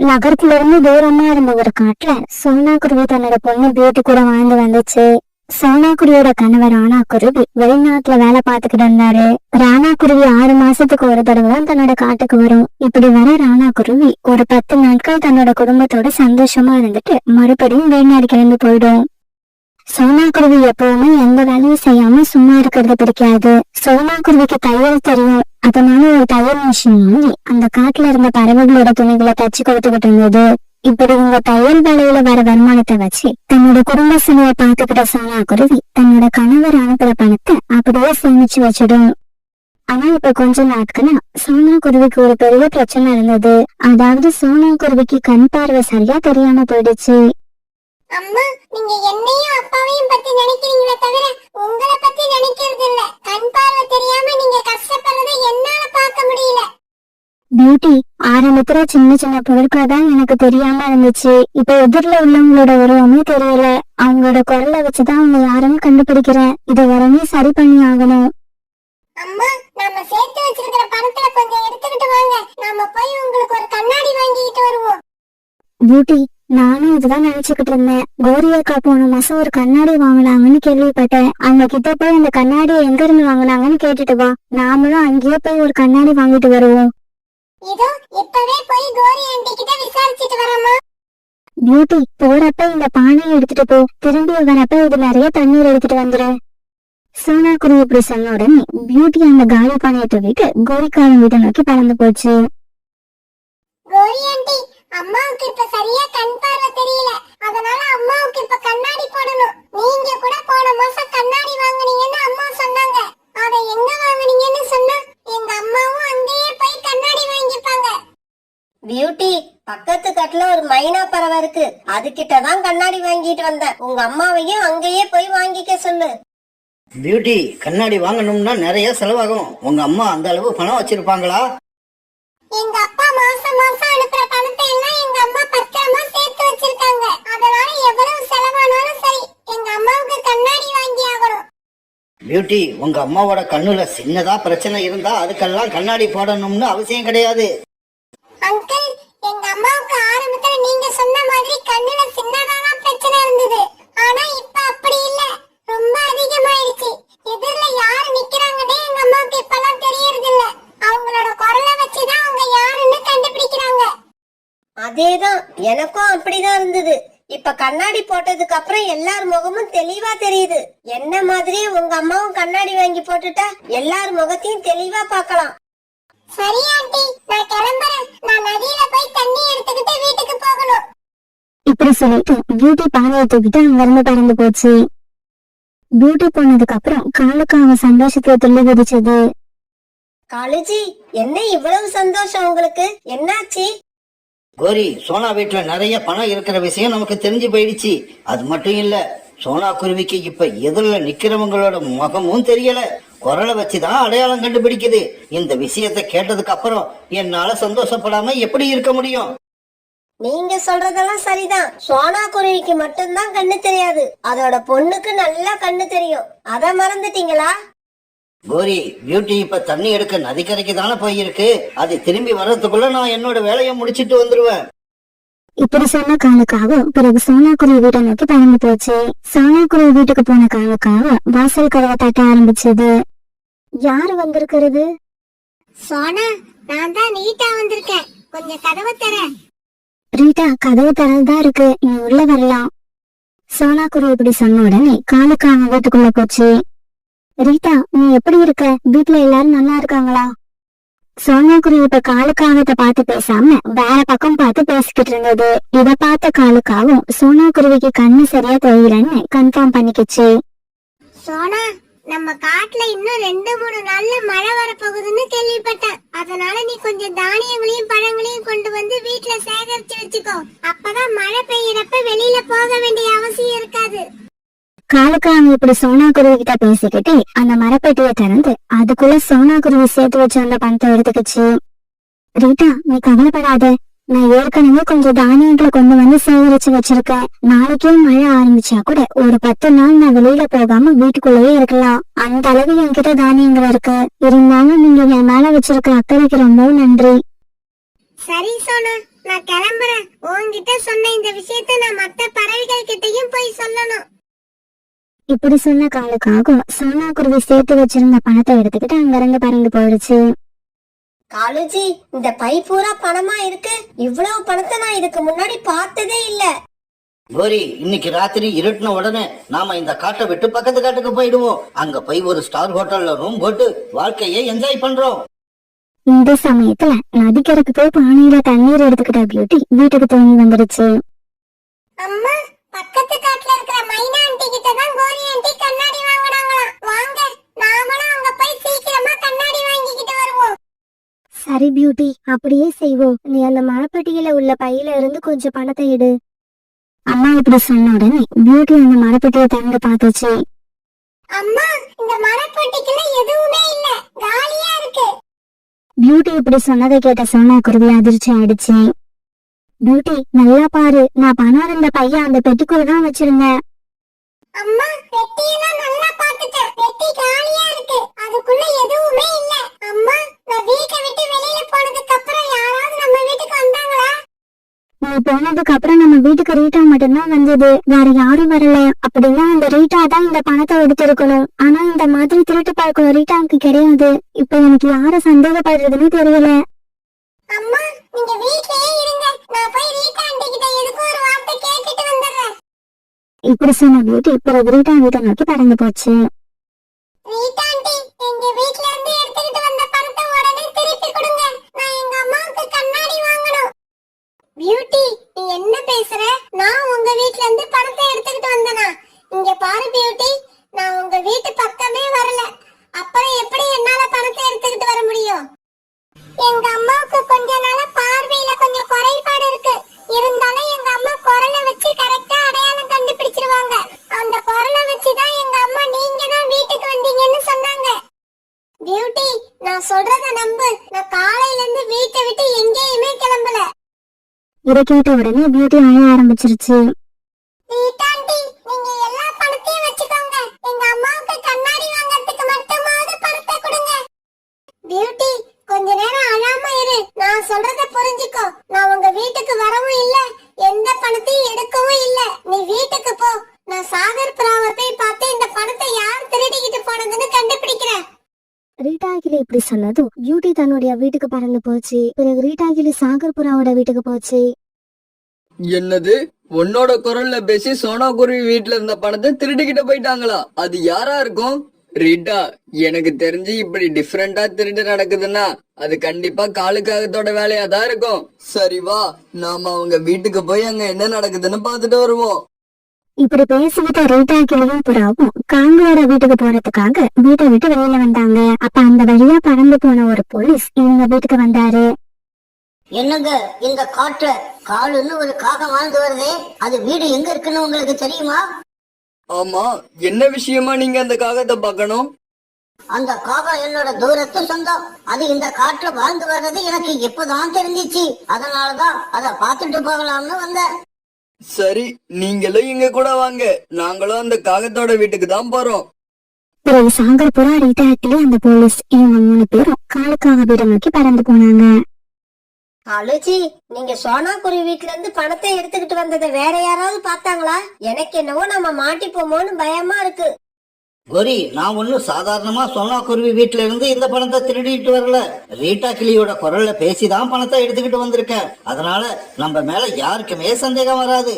நகரத்துல இருந்து தூரமா இருந்த ஒரு காட்டுல சோனா குருவி தன்னோட பொண்ணு பியூட்டி கூட வாழ்ந்து வந்துச்சு. சோனா குருவியோட கணவர் ராணா குருவி வெளிநாட்டுல வேலை பார்த்துக்கிட்டு இருந்தாரு. ராணா குருவி 6 மாசத்துக்கு ஒரு தடவை தான் தன்னோட காட்டுக்கு வரும். இப்படி வர ராணா குருவி ஒரு 10 நாட்கள் தன்னோட குடும்பத்தோட சந்தோஷமா இருந்துட்டு மறுபடியும் வெளிநாடு கிளம்பி போயிடும். சோனா குருவி எப்பவுமே எந்த வேலையும் செய்யாம சும்மா இருக்கிறது பிடிக்காது. சோனா குருவிக்கு தையல் தெரியும். அதனால ஒரு தையல் மிஷின் வாங்கி அந்த காட்டுல இருந்த பறவைகளோட துணிகளை தச்சு கொடுத்துக்கிட்டு இருந்தது. இப்படி இந்த தையல் வேலையில வர வருமானத்தை வச்சு தன்னோட குடும்ப சுமையை பார்த்துக்கிட்ட சோனா குருவி தன்னோட கணவர் அனுப்புற பணத்தை அப்படியே சேமிச்சு வச்சிடும். ஆனா இப்ப கொஞ்ச நாட்களா சோனா குருவிக்கு ஒரு பெரிய பிரச்சனை இருந்தது. அதாவது சோனா குருவிக்கு கண் பார்வை சரியா தெரியாம போயிடுச்சு. அம்மா, நீங்க என்னையும் அப்பாவையும் பத்தி நினைக்கிறீங்களே தவிர உங்களை பத்தி நினைக்கிறது இல்ல. கண் பார்வை தெரியாம நீங்க கஷ்டப்படுறதை என்னால பார்க்க முடியல. பியூட்டி, ஆரம்பத்துல சின்ன சின்ன பொருட்கள் தான் எனக்கு தெரியாம இருந்துச்சு. இப்ப எதிரில உள்ளவங்களோட உருவமே தெரியல. அவங்களோட குரலை வச்சுதான் அவங்க யாருன்னு கண்டுபிடிக்கிறேன். இதை உடனே சரி பண்ணி ஆகணும். அம்மா, நாம சேர்த்து வச்சிருக்கிற பணத்துல கொஞ்சம் எடுத்துக்கிட்டு வாங்க. நாம போய் உங்களுக்கு ஒரு கண்ணாடி வாங்கிட்டு வருவோம். பியூட்டி, நானும் இதுதான் நினைச்சுக்கிட்டு இருந்தேன். கோரி அக்கா போன மாசம் ஒரு கண்ணாடி வாங்கினாங்கன்னு கேள்விப்பட்டேன். அவங்க கிட்ட போய் அந்த கண்ணாடியை எங்க இருந்து வாங்கினாங்கன்னு கேட்டுட்டு வா. நாமளும் அங்கேயே போய் ஒரு கண்ணாடி வாங்கிட்டு வருவோம். இதோ இப்பவே போய் கோரி ஆண்டி கிட்ட விசாரிச்சுட்டு வரமா. பியூட்டி, போறப்ப இந்த பானையை எடுத்துட்டு போ. திரும்பி வரப்ப இது நிறைய தண்ணீர் எடுத்துட்டு வந்துரு. சோனா குருவி இப்படி சொன்ன உடனே பியூட்டி அந்த காலி பானையை தூக்கிட்டு கோரிக்காரன் வீட்டை நோக்கி பறந்து போச்சு. கோரி ஆண்டி, அம்மாவுக்கு இப்ப சரியா கண் பார்வை தெரியல. அதனால அம்மாவுக்கு இப்ப கண்ணாடி போடணும். நீங்க கூட போன மாசம் கண்ணாடி வாங்குனீங்கன்னு அம்மா சொன்னாங்க. அத எங்க வாங்குனீங்கன்னு சொன்னா எங்க அம்மாவும் அங்கேயே போய் கண்ணாடி வாங்கிப்பாங்க. பியூட்டி, பக்கத்து கட்டுல ஒரு மைனா பறவை இருக்கு. அதுகிட்டதான் கண்ணாடி வாங்கிட்டு வந்தேன். உங்க அம்மாவையும் அங்கேயே போய் வாங்கிக்க சொல்லு. பியூட்டி, கண்ணாடி வாங்கணும்னா நிறைய செலவாகும். உங்க அம்மா அந்த அளவு பணம் வச்சிருப்பாங்களா? எங்க அப்பா மாசம் மாசம் அனுப்புற பணத்தை எல்லாம் எங்க அம்மா பத்திரமா சேர்த்து வச்சிருக்காங்க. அதனால எவ்வளவு செலவானாலும் சரி, எங்க அம்மாவுக்கு கண்ணாடி வாங்கி ஆகணும். பியூட்டி, உங்க அம்மாவோட கண்ணுல சின்னதா பிரச்சனை இருந்தா அதுக்கெல்லாம் கண்ணாடி போடணும்னு அவசியம் கிடையாது. அங்கிள், எங்க அம்மாவுக்கு ஆரம்பத்துல நீங்க சொன்ன மாதிரி கண்ணுல சின்னதாதான் பிரச்சனை இருந்தது. ஆனா இப்ப அப்படி இல்ல, ரொம்ப அதிகமாயிடுச்சு. எதிரில யாரு நிக்கிறாங்கன்னே எங்க அம்மாவுக்கு இப்பெல்லாம் தெரியறது இல்ல. அவங்களோட குரலை வச்சுதான் அவங்க யாருன்னு கண்டுபிடிக்கிறாங்க. அதேதான், எனக்கும் அப்படிதான் இருந்தது. இப்ப கண்ணாடி போட்டதுக்கு அப்புறம் எல்லார் முகமும் தெளிவா தெரியுது. என்ன மாதிரியே உங்க அம்மாவும் கண்ணாடி வாங்கி போட்டுட்டா எல்லார் முகத்தையும் தெளிவா பார்க்கலாம். சரி ஆண்டி, நான் கிளம்புறேன். நான் நதியில போய் தண்ணி எடுத்துக்கிட்டு வீட்டுக்கு போகணும். இப்படி சொல்லிட்டு பியூட்டி பானையை தூக்கிட்டு அங்க இருந்து பறந்து போச்சு. பியூட்டி போனதுக்கு அப்புறம் காலுக்கு அவன் சந்தோஷத்துல துள்ளி குதிச்சது. காலேஜி, என்ன இவ்வளவு சந்தோஷம் உங்களுக்கு? என்னாச்சு? கோரி, சோனா வீட்டுல நிறைய பணம் இருக்கிற விஷயம் நமக்கு தெரிஞ்சு போயிடுச்சு. அது மட்டும் இல்ல, சோனா குருவிக்கு இப்ப எதிரில நிக்கிறவங்களோட முகமும் தெரியல. குரலை வச்சுதான் அடையாளம் கண்டுபிடிக்குது. இந்த விஷயத்தை கேட்டதுக்கு அப்புறம் என்னால சந்தோஷப்படாம எப்படி இருக்க முடியும்? நீங்க சொல்றதெல்லாம் சரிதான். சோனா குருவிக்கு மட்டும்தான் கண்ணு தெரியாது. அதோட பொண்ணுக்கு நல்லா கண்ணு தெரியும். அத மறந்துட்டீங்களா? கோரி, பியூட்டி இப்ப தண்ணி எடுக்க நதிக்கரைக்கு தானே போயிருக்கு. அது திரும்பி வர்றதுக்குள்ள நான் என்னோட வேலையை முடிச்சிட்டு வந்துருவேன். இப்படி சொன்ன காலுக்காக பிறகு சோனா குருவி வீட்டை நோக்கி பறந்து போச்சு. சோனா குருவி வீட்டுக்கு போன காலுக்காக வாசல் கதவை தட்ட ஆரம்பிச்சது. யாரு வந்திருக்கிறது? சோனா, நான் தான் ரீட்டா வந்திருக்கேன். கொஞ்சம் கதவை தர. ரீட்டா, கதவு திறந்துதான் இருக்கு, நீ உள்ள வரலாம். சோனா குருவி இப்படி சொன்ன உடனே காலுக்காக வீட்டுக்குள்ள போச்சு. ரீட்டா, நீ எப்படி இருக்க? வீட்டுல எல்லாரும் நல்லா இருக்காங்களா? சோனா குருவி இப்ப காலுக்காகத்தை பார்த்து பேசாம வேற பக்கம் பார்த்து பேசிக்கிட்டு இருந்தது. இத பார்த்த காலுக்காகவும் சோனா குருவிக்கு கண்ணு சரியா தெரியலன்னு கன்ஃபார்ம் பண்ணிக்கிச்சு. சோனா, நம்ம காட்டுல இன்னும் 2-3 நாள்ல மழை வரப்போகுதுன்னு கேள்விப்பட்டேன். அதனால நீ கொஞ்சம் தானியங்களையும் பழங்களையும் கொண்டு வந்து வீட்டுல சேகரிச்சு வச்சுக்கோ. அப்பதான் மழை பெய்யறப்ப வெளியில போக வேண்டிய அவசியம் இருக்காது. காலுக்காக இப்படி சோனா குருவி கிட்ட பேசிக்கிட்டே அந்த மரப்பெட்டியை திறந்து அதுக்குள்ள சோனா குருவி சேர்த்து வச்ச அந்த பணத்தை எடுத்துக்கிச்சு. ரீட்டா, நீ கவலைப்படாத. நான் ஏற்கனவே கொஞ்சம் தானியங்களை கொண்டு வந்து சேகரிச்சு வச்சிருக்கேன். நாளைக்கே மழை ஆரம்பிச்சா கூட ஒரு 10 நாள் நான் வெளியில போகாம வீட்டுக்குள்ளேயே இருக்கலாம். அந்த அளவு என்கிட்ட தானியங்கள் இருக்கு. இருந்தாலும் நீங்க என் மேல வச்சிருக்க அக்கறைக்கு ரொம்ப நன்றி. சரி சோனா, நான் கிளம்புறேன். உன்கிட்ட சொன்ன இந்த விஷயத்தை நான் மத்த பறவைகள் கிட்டயும் போய் சொல்லணும். இப்படி சொன்ன காலுக்காகும் சோனா குருவி சேர்த்து வச்சிருந்த பணத்தை எடுத்துக்கிட்டு அங்கிருந்து பறந்து போயிடுச்சு. காலுஜி, இந்த பை பூரா பணமா இருக்கு. இவ்வளவு பணத்தை நான் இதுக்கு முன்னாடி பார்த்ததே இல்ல. கோரி, இன்னைக்கு ராத்திரி இருட்டின உடனே நாம இந்த காட்டை விட்டு பக்கத்து காட்டுக்கு போயிடுவோம். அங்க போய் ஒரு ஸ்டார் ஹோட்டல்ல ரூம் போட்டு வாழ்க்கையை என்ஜாய் பண்றோம். இந்த சமயத்துல நதிக்கரைக்கு போய் பானையில தண்ணீர் எடுத்துக்கிட்ட பியூட்டி வீட்டுக்கு திரும்பி வந்துருச்சு. அம்மா, பக்கத்து காட்டுல இருக்கிற மைனா ஆண்டி கிட்ட தான் கோரி ஆண்டி கண்ணாடி வாங்குனாங்களாம். வாங்க, நாமளும் அங்க போய் சீக்கிரமா கண்ணாடி வாங்கிக்கிட்டு வருவோம். சரி பியூட்டி, அப்படியே செய்வோம். நீ அந்த மரப்பெட்டியில உள்ள பையில இருந்து கொஞ்சம் பணத்தை எடு. அம்மா இப்படி சொன்ன உடனே பியூட்டி அந்த மரப்பெட்டியை திறந்து பார்த்துச்சு. அம்மா, இந்த மரப்பெட்டிக்குள்ள எதுவுமே இல்ல, காலியா இருக்கு. பியூட்டி இப்படி சொன்னதை கேட்ட சோனா குருவி அதிர்ச்சி ஆயிடுச்சு. பியூட்டி, நல்லா பாரு, நான் பணம் இருந்த பையன் அந்த பெட்டிக்குள்ள தான் வச்சிருந்தேன். அம்மா, பெட்டியெல்லாம் நல்லா பாத்துட்டேன். பெட்டி காலியா இருக்கு, அதுக்குள்ள எதுவுமே இல்ல. அம்மா, நான் வீட்டை விட்டு வெளியில போனதுக்கு அப்புறம் யாராவது நம்ம வீட்டுக்கு வந்தாங்களா? நீ போனதுக்கு அப்புறம் நம்ம வீட்டுக்கு ரீட்டா மட்டும்தான் வந்தது, வேற யாரும் வரல. அப்படின்னா அந்த ரீட்டா தான் இந்த பணத்தை எடுத்திருக்கணும். ஆனா இந்த மாதிரி திருட்டு பழக்கம் ரீட்டாவுக்கு கிடையாது. இப்ப எனக்கு யார சந்தேகப்படுறதுன்னு தெரியல. அம்மா, நீங்க வீட்லயே இருங்க, நான் போய் ரீட்டா ஆண்டி கிட்ட எதுக்கு ஒரு வார்த்தை கேட்டுட்டு வந்துடுறேன். இப்படி சொன்ன பியூட்டி பிறகு ரீட்டா வீட்டை நோக்கி பறந்து போச்சு. ரீட்டா ஆண்டி, எங்க வீட்ல இருந்து எடுத்துக்கிட்டு வந்த பணத்தை உடனே திருப்பி கொடுங்க. நான் எங்க அம்மாவுக்கு கண்ணாடி வாங்கணும். பியூட்டி, நீ என்ன பேசுற? நான் உங்க வீட்ல இருந்து பணத்தை எடுத்துக்கிட்டு வந்தனா? இங்க பாரு பியூட்டி, நான் உங்க வீட்டு பக்கமே வரல. அப்புறம் எப்படி என்னால பணத்தை எடுத்துக்கிட்டு வர முடியும்? எங்க அம்மாவுக்கு கொஞ்ச நாளா பார்வையில கொஞ்சம் குறைபாடு இருக்கு. இருந்தாலும் எங்க அம்மா குரலை வச்சு கரெக்டா அடையாளம் கண்டுபிடிச்சிருவாங்க. அந்த குரலை வச்சுதான் எங்க அம்மா நீங்க தான் வீட்டுக்கு வந்தீங்கன்னு சொன்னாங்க. பியூட்டி, நான் சொல்றத நம்பு. நான் காலையில இருந்து வீட்டை விட்டு எங்கேயுமே கிளம்பல. இதை கேட்ட உடனே பியூட்டி அழ ஆரம்பிச்சிருச்சு. ரீட்டாண்டி, நீங்க எல்லா பணத்தையும் வச்சுக்கோங்க. எங்க அம்மாவுக்கு கண்ணாடி வாங்கறதுக்கு மட்டுமாவது பணத்தை கொடுங்க. பியூட்டி, கொஞ்ச நேரம் அழாம இரு. நான் சொல்றத புரிஞ்சுக்கோ. நான் உங்க வீட்டுக்கு வரவும் இல்ல, எந்த பணத்தையும் எடுக்கவும் இல்ல. நீ வீட்டுக்கு போ. நான் சாகர் புறாவை போய் பார்த்து இந்த பணத்தை யார் திருடிக்கிட்டு போனதுன்னு கண்டுபிடிக்கிறேன். ரீட்டா கிளி இப்படி சொன்னதும் பியூட்டி தன்னுடைய வீட்டுக்கு பறந்து போச்சு. பிறகு ரீட்டா கிளி சாகர் புறாவோட வீட்டுக்கு போச்சு. என்னது, உன்னோட குரல்ல பேசி சோனா குருவி வீட்டுல இருந்த பணத்தை திருடிக்கிட்டு போயிட்டாங்களா? அது யாரா இருக்கும்? ரீட்டா, எனக்கு தெரிஞ்சு இப்படி டிஃபரெண்டா திருட்டு நடக்குதுன்னா அது கண்டிப்பா காலுக்காகத்தோட வேலையா தான் இருக்கும். சரி வா, நாம அவங்க வீட்டுக்கு போய் அங்க என்ன நடக்குதுன்னு பாத்துட்டு வருவோம். இப்படி பேசிக்கிட்ட ரீட்டா கிளியும் புறாவும் காங்களோட வீட்டுக்கு போறதுக்காக வீட்டை விட்டு வெளியில வந்தாங்க. அப்ப அந்த வழியா பறந்து போன ஒரு போலீஸ் இவங்க வீட்டுக்கு வந்தாரு. என்னங்க, இந்த காட்டுல காலுன்னு ஒரு காகம் வாழ்ந்து வருதே, அது வீடு எங்க இருக்குன்னு உங்களுக்கு தெரியுமா? ஆமா, என்ன விஷயமா நீங்க அந்த காகத்தை பார்க்கணும்? அந்த காகம் என்னோட தூரத்து சொந்தம். அது இந்த காட்டுல வாழ்ந்து வர்றது எனக்கு இப்பதான் தெரிஞ்சிச்சு. அதனாலதான் அதை பார்த்துட்டு போகலாம்னு வந்தேன். சரி, நீங்களும் இங்க கூட வாங்க, நாங்களும் அந்த காகத்தோட வீட்டுக்கு தான் போறோம். பிறகு சாகர் புறா, ரீட்டா கிளி, அந்த போலீஸ் இவங்க 3 பேரும் காலுக்காக வீட்டை நோக்கி பறந்து போனாங்க. காலுஜி, நீங்க சோனா குருவி வீட்டுல இருந்து பணத்தை எடுத்துக்கிட்டு வந்ததை வேற யாராவது பார்த்தாங்களா? எனக்கு என்னவோ நம்ம மாட்டிப்போமோன்னு பயமா இருக்கு. கோரி, நான் ஒன்னும் சாதாரணமா சோனா குருவி வீட்டுல இருந்து இந்த பணத்தை திருடிட்டு வரல. ரீட்டா கிளியோட குரல்ல பேசிதான் பணத்தை எடுத்துக்கிட்டு வந்திருக்கேன். அதனால நம்ம மேல யாருக்குமே சந்தேகம் வராது.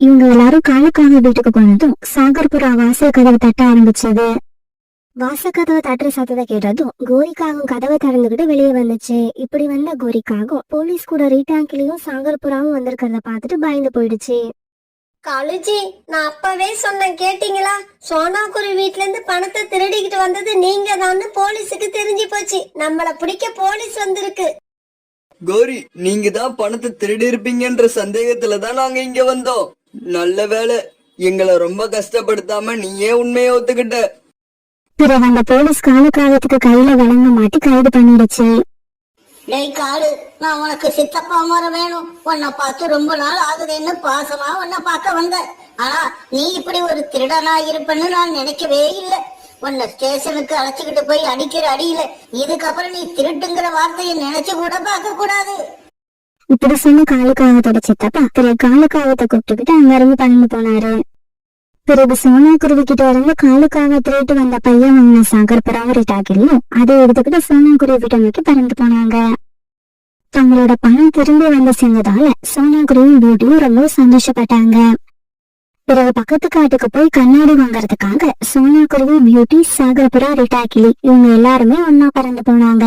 இவங்க எல்லாரும் காலுக்காக வீட்டுக்கு போனதும் சாகர் புறா வாசல் கதவை தட்ட ஆரம்பிச்சது. வாசக்கதவை தட்டுற சத்தத்தை கேட்டதும் கோரிக்காகவும் கதவை திறந்துகிட்டு வெளியே வந்துச்சு. இப்படி வந்த கோரிக்காகவும் போலீஸ் கூட ரீட்டா கிளியும் சாகர் புறாவும் வந்திருக்கிறத பார்த்துட்டு பயந்து போயிடுச்சு. காலுஜி, நான் அப்பவே சொன்னேன், கேட்டீங்களா? சோனா குருவி வீட்டுல இருந்து பணத்தை திருடிக்கிட்டு வந்தது நீங்க தான் போலீஸுக்கு தெரிஞ்சு போச்சு. நம்மள பிடிக்க போலீஸ் வந்திருக்கு. கோரி, நீங்க தான் பணத்தை திருடி இருப்பீங்கன்ற சந்தேகத்துல தான் நாங்க இங்க வந்தோம். நல்ல வேலை, எங்களை ரொம்ப கஷ்டப்படுத்தாம நீயே உண்மையை ஒத்துக்கிட்ட. பிறகு அந்த போலீஸ் காலுக்காகத்துக்கு கையில வழங்க மாட்டி கைது பண்ணிடுச்சு. டேய் காலு, நான் உனக்கு சித்தப்பா முறை வேணும். உன்னை பார்த்து ரொம்ப நாள் ஆகுதுன்னு பாசமா உன்னை பார்க்க வந்தேன். ஆனா நீ இப்படி ஒரு திருடனா இருப்பன்னு நான் நினைக்கவே இல்லை. உன்னை ஸ்டேஷனுக்கு அழைச்சுக்கிட்டு போய் அடிக்கிற அடியில இதுக்கப்புறம் நீ திருட்டுங்கிற வார்த்தையை நினைச்சு கூட பார்க்க கூடாது. இப்படி சொன்ன காலுக்காகத்தோட சித்தப்பா பிறகு காலுக்காகத்தை கூப்பிட்டுக்கிட்டு அங்க இருந்து பறந்து போனாரு. பிறகு சோனா குருவி கிட்ட இருந்து காலுக்காக திருட்டு வந்த பையன் வாங்கின சாகர்புரம் ரிட்டாக்கிலையும் அதை எடுத்துக்கிட்டு சோனா குருவி கிட்ட நோக்கி பறந்து போனாங்க. தங்களோட பணம் திரும்பி வந்து சேர்ந்ததால சோனா குருவியும் பியூட்டியும் ரொம்ப சந்தோஷப்பட்டாங்க. பிறகு பக்கத்து காட்டுக்கு போய் கண்ணாடி வாங்கறதுக்காக சோனா குருவி, பியூட்டி, சாகர்புரா, ரிட்டாக்கிளி இவங்க எல்லாருமே ஒன்னா பறந்து போனாங்க.